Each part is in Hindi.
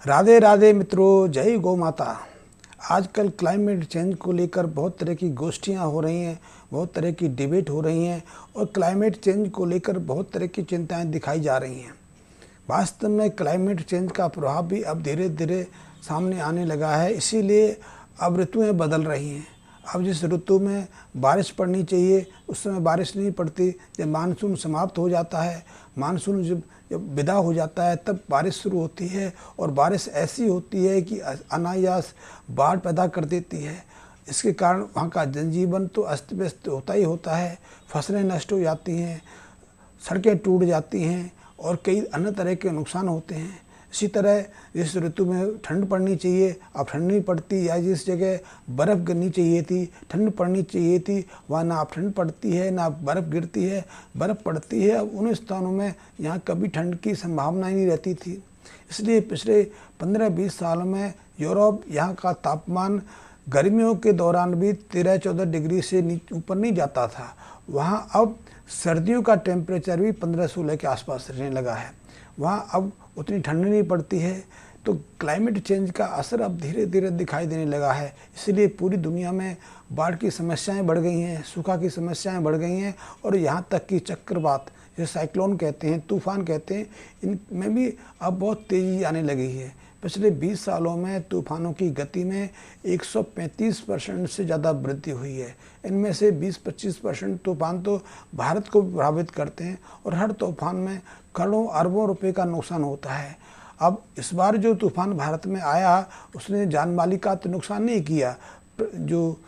राधे राधे मित्रों, जय गौ माता। आजकल क्लाइमेट चेंज को लेकर बहुत तरह की गोष्ठियाँ हो रही हैं, बहुत तरह की डिबेट हो रही हैं और क्लाइमेट चेंज को लेकर बहुत तरह की चिंताएं दिखाई जा रही हैं। वास्तव में क्लाइमेट चेंज का प्रभाव भी अब धीरे धीरे सामने आने लगा है, इसीलिए अब ऋतुएँ बदल रही हैं। अब जिस ऋतु में बारिश पड़नी चाहिए उस समय बारिश नहीं पड़ती। जब मानसून समाप्त हो जाता है, मानसून जब विदा हो जाता है तब बारिश शुरू होती है और बारिश ऐसी होती है कि अनायास बाढ़ पैदा कर देती है। इसके कारण वहाँ का जनजीवन तो अस्त व्यस्त होता ही होता है, फसलें नष्ट हो जाती हैं, सड़कें टूट जाती हैं और कई अन्य तरह के नुकसान होते हैं। इसी तरह जिस ऋतु में ठंड पड़नी चाहिए अब ठंड नहीं पड़ती, या जिस जगह बर्फ़ गिरनी चाहिए थी, ठंड पड़नी चाहिए थी, वहाँ ना अब ठंड पड़ती है ना बर्फ़ गिरती है। बर्फ़ पड़ती है अब उन स्थानों में यहाँ कभी ठंड की संभावना ही नहीं रहती थी। इसलिए पिछले 15-20 सालों में यूरोप यहाँ का तापमान गर्मियों के दौरान भी 13-14 डिग्री से ऊपर नहीं जाता था। वहाँ अब सर्दियों का टेम्परेचर भी 15-16 के आसपास रहने लगा है। वहाँ अब उतनी ठंड नहीं पड़ती है। तो क्लाइमेट चेंज का असर अब धीरे धीरे दिखाई देने लगा है। इसलिए पूरी दुनिया में बाढ़ की समस्याएं बढ़ गई हैं, सूखा की समस्याएं बढ़ गई हैं और यहाँ तक कि चक्रवात, जैसे साइक्लोन कहते हैं, तूफान कहते हैं, इनमें भी अब बहुत तेज़ी आने लगी है। पिछले 20 सालों में तूफानों की गति में 135% से ज़्यादा वृद्धि हुई है। इनमें से 20-25% तूफान तो भारत को प्रभावित करते हैं और हर तूफान में करोड़ों अरबों रुपए का नुकसान होता है। अब इस बार जो तूफान भारत में आया उसने जान माली का तो नुकसान नहीं किया, जो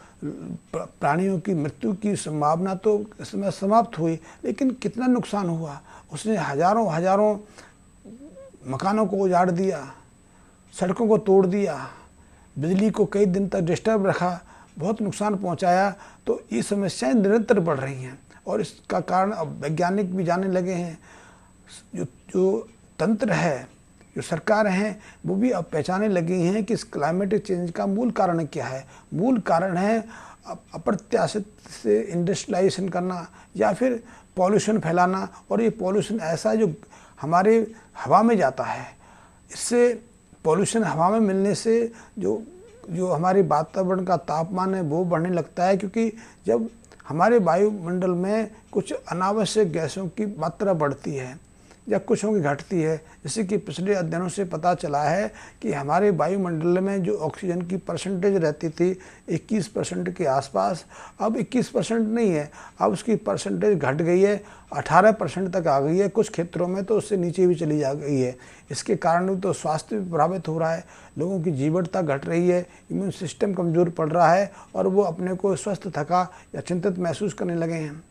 प्राणियों की मृत्यु की संभावना तो इसमें समाप्त हुई, लेकिन कितना नुकसान हुआ। उसने हजारों मकानों को उजाड़ दिया, सड़कों को तोड़ दिया, बिजली को कई दिन तक डिस्टर्ब रखा, बहुत नुकसान पहुंचाया। तो ये समस्याएं निरंतर बढ़ रही हैं और इसका कारण अब वैज्ञानिक भी जानने लगे हैं। जो तंत्र है, जो सरकार हैं, वो भी अब पहचानने लगी हैं कि इस क्लाइमेटिक चेंज का मूल कारण क्या है। मूल कारण है अप्रत्याशित से इंडस्ट्रियलाइजेशन करना या फिर पॉल्यूशन फैलाना। और ये पॉल्यूशन ऐसा है जो हमारे हवा में जाता है। इससे पॉल्यूशन हवा में मिलने से जो हमारे वातावरण का तापमान है वो बढ़ने लगता है, क्योंकि जब हमारे वायुमंडल में कुछ अनावश्यक गैसों की मात्रा बढ़ती है या कुछों की घटती है, जैसे कि पिछले अध्ययनों से पता चला है कि हमारे वायुमंडल में जो ऑक्सीजन की परसेंटेज रहती थी 21% के आसपास, अब 21% नहीं है, अब उसकी परसेंटेज घट गई है, 18% तक आ गई है। कुछ क्षेत्रों में तो उससे नीचे भी चली जा गई है। इसके कारण तो स्वास्थ्य भी प्रभावित हो रहा है, लोगों की जीवटता घट रही है, इम्यून सिस्टम कमज़ोर पड़ रहा है और वो अपने को स्वस्थ, थका या चिंतित महसूस करने लगे हैं।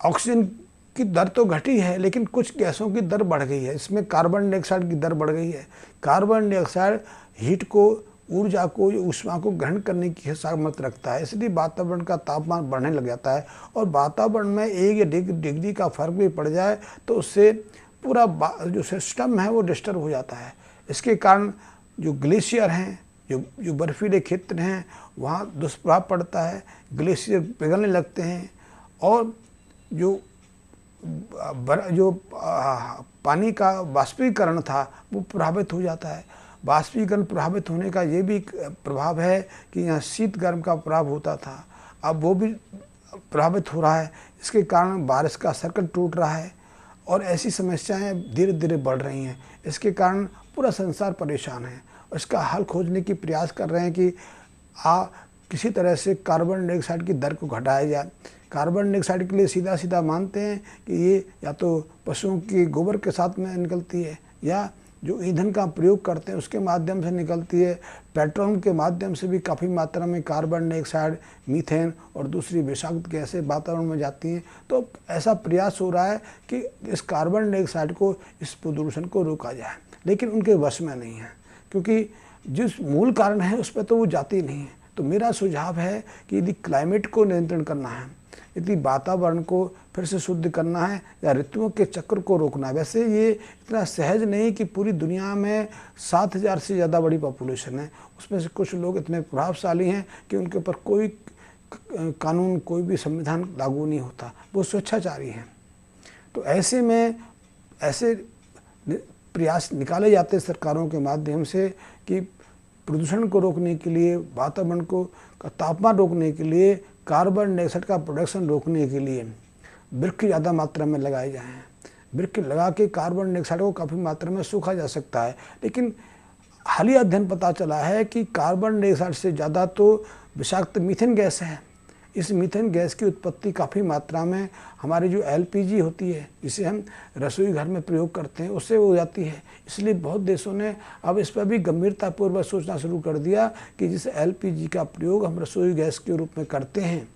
ऑक्सीजन की दर तो घटी है, लेकिन कुछ गैसों की दर बढ़ गई है। इसमें कार्बन डाइऑक्साइड की दर बढ़ गई है। कार्बन डाइऑक्साइड हीट को, ऊर्जा को, ऊष्मा को ग्रहण करने की सामर्थ्य रखता है, इसलिए वातावरण का तापमान बढ़ने लग जाता है। और वातावरण में 1 या 1.5 डिग्री का फर्क भी पड़ जाए तो उससे पूरा जो सिस्टम है वो डिस्टर्ब हो जाता है। इसके कारण जो ग्लेशियर हैं, जो बर्फीले क्षेत्र हैं, वहाँ दुष्प्रभाव पड़ता है। ग्लेशियर पिघलने लगते हैं और जो पानी का वाष्पीकरण था वो प्रभावित हो जाता है। वाष्पीकरण प्रभावित होने का ये भी प्रभाव है कि यहाँ शीत गर्म का प्रभाव होता था, अब वो भी प्रभावित हो रहा है। इसके कारण बारिश का सर्कल टूट रहा है और ऐसी समस्याएं धीरे धीरे बढ़ रही हैं। इसके कारण पूरा संसार परेशान है और इसका हल खोजने की प्रयास कर रहे हैं कि किसी तरह से कार्बन डाइऑक्साइड की दर को घटाया जाए। कार्बन डाइऑक्साइड के लिए सीधा मानते हैं कि ये या तो पशुओं के गोबर के साथ में निकलती है या जो ईंधन का प्रयोग करते हैं उसके माध्यम से निकलती है। पेट्रोल के माध्यम से भी काफ़ी मात्रा में कार्बन डाइऑक्साइड, मीथेन और दूसरी विषाक्त गैसें वातावरण में जाती हैं। तो ऐसा प्रयास हो रहा है कि इस कार्बन डाइऑक्साइड को, इस प्रदूषण को रोका जाए, लेकिन उनके वश में नहीं है, क्योंकि जिस मूल कारण है उस पर तो वो जाती नहीं है। तो मेरा सुझाव है कि यदि क्लाइमेट को नियंत्रण करना है, यदि वातावरण को फिर से शुद्ध करना है या ऋतुओं के चक्र को रोकना है। वैसे ये इतना सहज नहीं कि पूरी दुनिया में 7,000 से ज़्यादा बड़ी पॉपुलेशन है, उसमें से कुछ लोग इतने प्रभावशाली हैं कि उनके ऊपर कोई कानून, कोई भी संविधान लागू नहीं होता, वो स्वेच्छाचारी हैं। तो ऐसे में ऐसे प्रयास निकाले जाते हैं सरकारों के माध्यम से कि प्रदूषण को रोकने के लिए, वातावरण को का तापमान रोकने के लिए, कार्बन डाइऑक्साइड का प्रोडक्शन रोकने के लिए वृक्ष ज़्यादा मात्रा में लगाए जाएँ। वृक्ष लगा के कार्बन डाइऑक्साइड को काफ़ी मात्रा में सूखा जा सकता है। लेकिन हालिया अध्ययन पता चला है कि कार्बन डाइऑक्साइड से ज़्यादा तो विषाक्त मीथेन गैस है। इस मीथेन गैस की उत्पत्ति काफ़ी मात्रा में हमारी जो एलपीजी होती है, जिसे हम रसोई घर में प्रयोग करते हैं, उससे हो जाती है। इसलिए बहुत देशों ने अब इस पर भी गंभीरतापूर्वक सोचना शुरू कर दिया कि जिस एलपीजी का प्रयोग हम रसोई गैस के रूप में करते हैं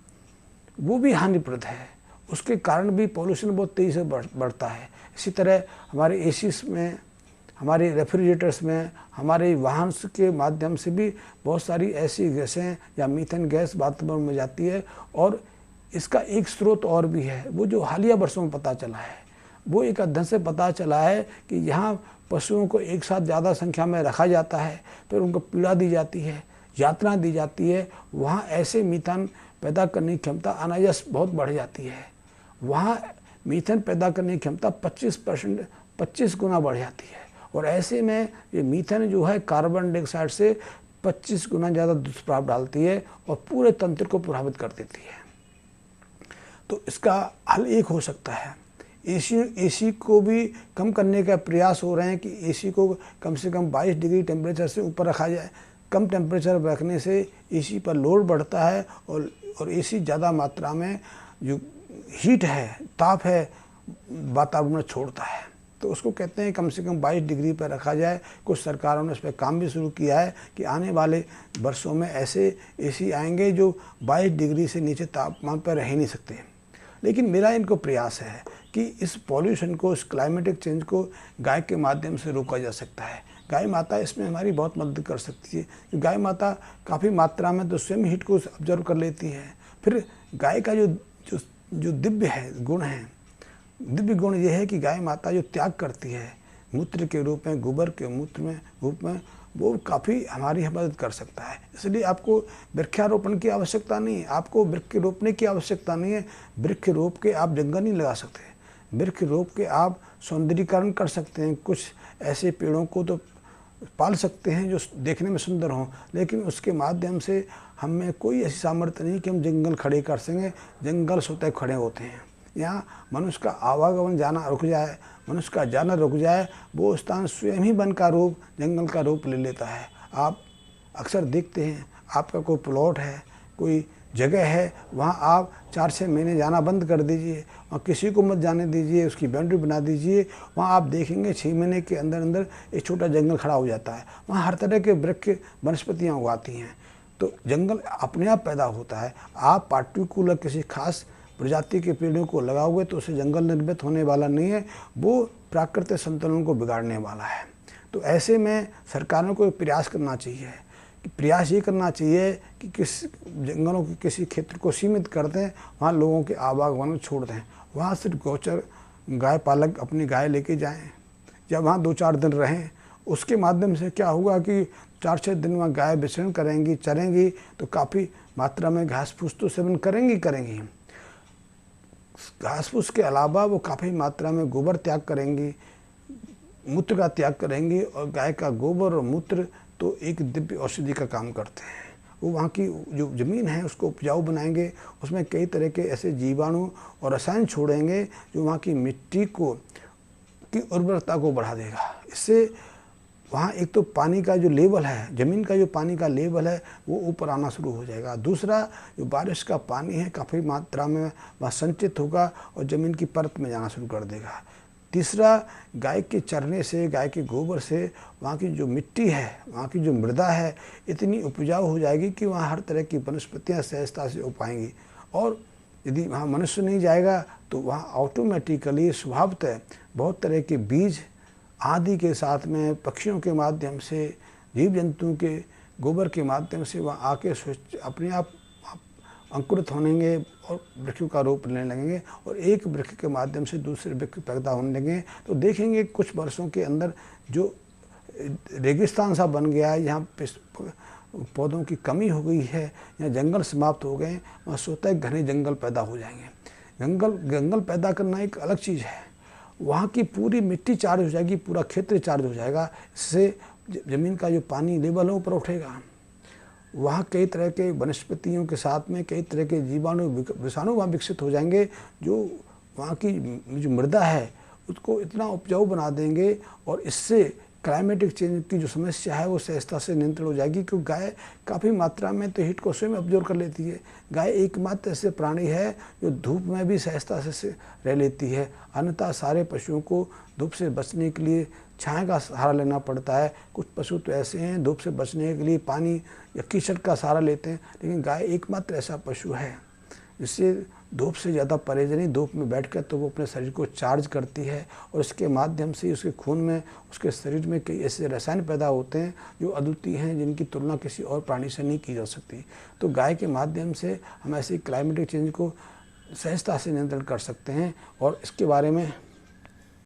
वो भी हानिप्रद है। उसके कारण भी पॉल्यूशन बहुत तेज़ी से बढ़ता है। इसी तरह हमारे एसीज में, हमारे रेफ्रिजरेटर्स में, हमारे वाहन के माध्यम से भी बहुत सारी ऐसी गैसें या मीथेन गैस वातावरण में जाती है। और इसका एक स्रोत और भी है, वो जो हालिया वर्षों में पता चला है। वो एक अध्ययन से पता चला है कि यहाँ पशुओं को एक साथ ज़्यादा संख्या में रखा जाता है, फिर उनको पीड़ा दी जाती है, यातना दी जाती है। वहाँ ऐसे मीथेन पैदा करने की क्षमता अनायास बहुत बढ़ जाती है। वहाँ मीथेन पैदा करने की क्षमता 25 गुना बढ़ जाती है। और ऐसे में ये मीथेन जो है कार्बन डाइऑक्साइड से 25 गुना ज़्यादा दुष्प्रभाव डालती है और पूरे तंत्र को प्रभावित कर देती है। तो इसका हल एक हो सकता है, एसी को भी कम करने का प्रयास हो रहे हैं कि एसी को कम से कम 22 डिग्री टेम्परेचर से ऊपर रखा जाए। कम टेम्परेचर रखने से एसी पर लोड बढ़ता है और एसी ज़्यादा मात्रा में जो हीट है, ताप है, वातावरण में छोड़ता है। तो उसको कहते हैं कम से कम 22 डिग्री पर रखा जाए। कुछ सरकारों ने इस पर काम भी शुरू किया है कि आने वाले वर्षों में ऐसे एसी आएंगे जो 22 डिग्री से नीचे तापमान पर रह ही नहीं सकते। लेकिन मेरा इनको प्रयास है कि इस पॉल्यूशन को, इस क्लाइमेटिक चेंज को गाय के माध्यम से रोका जा सकता है। गाय माता इसमें हमारी बहुत मदद कर सकती है। गाय माता काफ़ी मात्रा में तो स्वयं हीट को ऑब्जर्व कर लेती है। फिर गाय का जो दिव्य है गुण है, दिव्य गुण ये है कि गाय माता जो त्याग करती है मूत्र के रूप में, गोबर के मूत्र में रूप में, वो काफ़ी हमारी मदद कर सकता है। इसलिए आपको वृक्षारोपण की आवश्यकता नहीं है, आपको वृक्ष रोपने की आवश्यकता नहीं है। वृक्ष रोप के आप जंगल नहीं लगा सकते, वृक्ष रोप के आप सौंदर्यीकरण कर सकते हैं। कुछ ऐसे पेड़ों को तो पाल सकते हैं जो देखने में सुंदर हों, लेकिन उसके माध्यम से हमें कोई ऐसी सामर्थ्य नहीं कि हम जंगल खड़े कर सकें। जंगल स्वतः खड़े होते हैं। यहाँ मनुष्य का आवागमन जाना रुक जाए, मनुष्य का जाना रुक जाए, वो स्थान स्वयं ही वन का रूप, जंगल का रूप ले लेता है। आप अक्सर देखते हैं, आपका कोई प्लॉट है, कोई जगह है, वहाँ आप 4-6 महीने जाना बंद कर दीजिए, वहाँ किसी को मत जाने दीजिए, उसकी बाउंड्री बना दीजिए। वहाँ आप देखेंगे 6 महीने के अंदर अंदर एक छोटा जंगल खड़ा हो जाता है। वहाँ हर तरह के वृक्ष वनस्पतियाँ उगाती हैं। तो जंगल अपने आप पैदा होता है। आप पार्टिकुलर किसी खास प्रजाति के पेड़ों को लगाओगे तो उससे जंगल निर्मित होने वाला नहीं है, वो प्राकृतिक संतुलन को बिगाड़ने वाला है। तो ऐसे में सरकारों को प्रयास करना चाहिए कि प्रयास ये करना चाहिए कि किस जंगलों के किसी क्षेत्र को सीमित कर दें, वहाँ लोगों के आवागमन छोड़ दें। वहाँ सिर्फ गोचर गाय पालक अपनी गाय लेके जाएं, जब वहाँ 2-4 दिन रहें। उसके माध्यम से क्या होगा कि 4-6 दिन वहाँ गाय विचरण करेंगी, चरेंगी, तो काफ़ी मात्रा में घास फूस तो सेवन करेंगी। घास फूस के अलावा वो काफ़ी मात्रा में गोबर त्याग करेंगी, मूत्र का त्याग करेंगी। और गाय का गोबर और मूत्र तो एक दिव्य औषधि का काम करते हैं। वो वहाँ की जो ज़मीन है उसको उपजाऊ बनाएंगे, उसमें कई तरह के ऐसे जीवाणु और रसायन छोड़ेंगे जो वहाँ की मिट्टी की उर्वरता को बढ़ा देगा। इससे वहाँ एक तो पानी का जो लेवल है, ज़मीन का जो पानी का लेवल है वो ऊपर आना शुरू हो जाएगा। दूसरा, जो बारिश का पानी है काफ़ी मात्रा में वहाँ संचित होगा और ज़मीन की परत में जाना शुरू कर देगा। तीसरा, गाय के चरने से, गाय के गोबर से वहाँ की जो मिट्टी है, वहाँ की जो मृदा है इतनी उपजाऊ हो जाएगी कि वहाँ हर तरह की वनस्पतियाँ सहजता से उग पाएंगी। और यदि वहाँ मनुष्य नहीं जाएगा तो वहाँ ऑटोमेटिकली स्वभावतः बहुत तरह के बीज आदि के साथ में पक्षियों के माध्यम से, जीव जंतुओं के गोबर के माध्यम से वहाँ आके अपने आप अंकुरित होनेंगे और वृक्षों का रूप लेने लगेंगे और एक वृक्ष के माध्यम से दूसरे वृक्ष पैदा होने लगेंगे। तो देखेंगे कुछ वर्षों के अंदर जो रेगिस्तान सा बन गया है, यहाँ पौधों की कमी हो गई है, यहाँ जंगल समाप्त हो गए, वहाँ स्वतः घने जंगल पैदा हो जाएंगे। जंगल पैदा करना एक अलग चीज़ है वहाँ की पूरी मिट्टी चार्ज हो जाएगी, पूरा क्षेत्र चार्ज हो जाएगा। इससे ज़मीन का जो पानी लेवल है ऊपर उठेगा। वहाँ कई तरह के वनस्पतियों के साथ में कई तरह के जीवाणु विषाणु वहाँ विकसित हो जाएंगे, जो वहाँ की जो मृदा है उसको इतना उपजाऊ बना देंगे, और इससे क्लाइमेटिक चेंज की जो समस्या है वो सहजता से नियंत्रण हो जाएगी। क्योंकि गाय काफ़ी मात्रा में तो हीट को स्वयं ऑब्जर्व कर लेती है। गाय एकमात्र ऐसे प्राणी है जो धूप में भी सहजता से रह लेती है। अन्यथा सारे पशुओं को धूप से बचने के लिए छाया का सहारा लेना पड़ता है। कुछ पशु तो ऐसे हैं धूप से बचने के लिए पानी या कीचड़ का सहारा लेते हैं, लेकिन गाय एकमात्र ऐसा पशु है जिससे धूप से ज़्यादा परहेज नहीं। धूप में बैठकर तो वो अपने शरीर को चार्ज करती है, और इसके माध्यम से उसके खून में, उसके शरीर में कई ऐसे रसायन पैदा होते हैं जो अद्वितीय हैं, जिनकी तुलना किसी और प्राणी से नहीं की जा सकती। तो गाय के माध्यम से हम ऐसे क्लाइमेटिक चेंज को सहजता से नियंत्रण कर सकते हैं। और इसके बारे में